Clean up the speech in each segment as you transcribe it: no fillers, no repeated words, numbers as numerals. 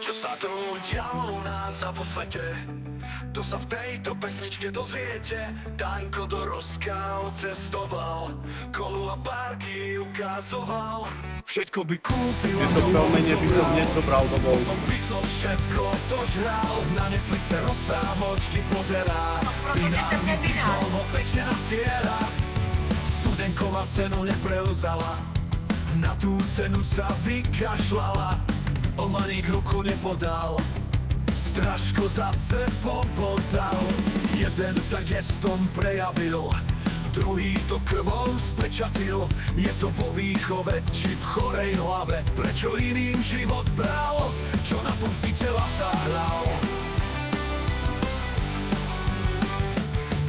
Čo sa tu udialo u nás a vo svete, to sa v tejto pesničke dozviete. Danko do Ruska odcestoval, kolu a parky ukazoval. Všetko by kúpil a Veľmene by som hneď zobral domov. Potom by to všetko zožral, na Netflixe rozprávočky pozerá. Pinami písol ho pekne nasiera, Studenková cenu neprevzala, na tú cenu sa vykašľala. Omaník ruku nepodal, Straško zase popodal. Jeden sa gestom prejavil, druhý to krvou spečatil. Je to vo výchove či v chorej hlave, prečo iným život bral, čo na pomstiteľa sa hral.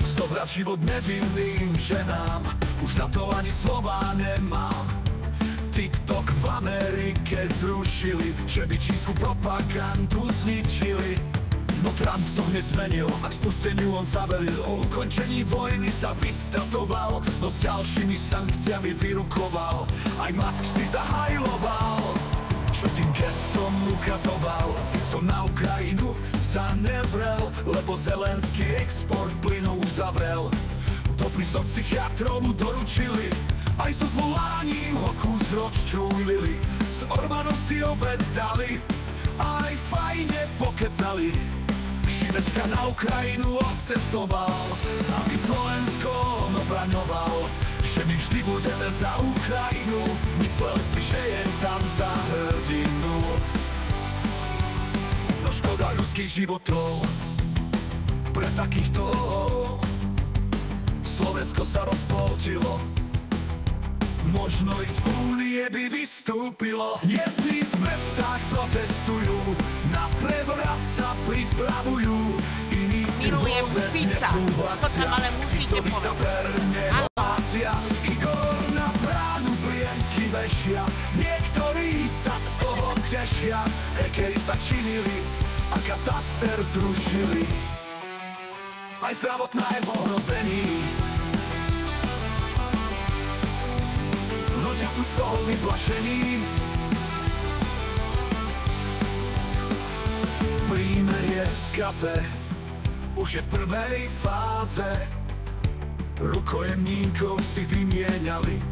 Zobrať život nevinným ženám, už na to ani slova nemám. TikTok v Amerike zrušili, že by čínsku propagandu zničili. No Trump to hneď zmenil, a k spusteniu on zavelil. O ukončení vojny sa vystatoval, no s ďalšími sankciami vyrukoval. Aj Musk si zahajloval, čo tým gestom ukazoval. Fico na Ukrajinu zanevrel, lebo Zelenský export plynu uzavrel. Dopis od psychiatrov mu doručili, aj s odvolaním ho kus rozčúlili. S Orbánom si obed dali, aj fajne pokecali. Šimečka na Ukrajinu odcestoval, aby Slovensko on obraňoval. Že my vždy budeme za Ukrajinu, myslel si, že je tam za hrdinu. No škoda ľudských životov, pre takýchto Slovensko sa rozpoltilo. Možno i z únie by vystúpilo. Jedni v mestách protestujú, na prevrat sa pripravujú, iní s tým vôbec nesúhlasia. Ficovi sa verne hlásia, Igor na bránu plienky vešia. Niektorí sa z toho tešia, hackeri sa činili a kataster zrušili. Aj zdravotná je v ohrození, ľudia sú z toho vyplašení. Prímerie v Gaze už je v prvej fáze, rukojemníkov si vymieniali,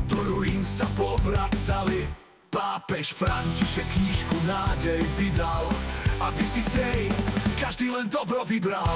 do ruín sa povracali. Pápež František knížku Nádej vydal, aby si z nej každý len dobro vybral.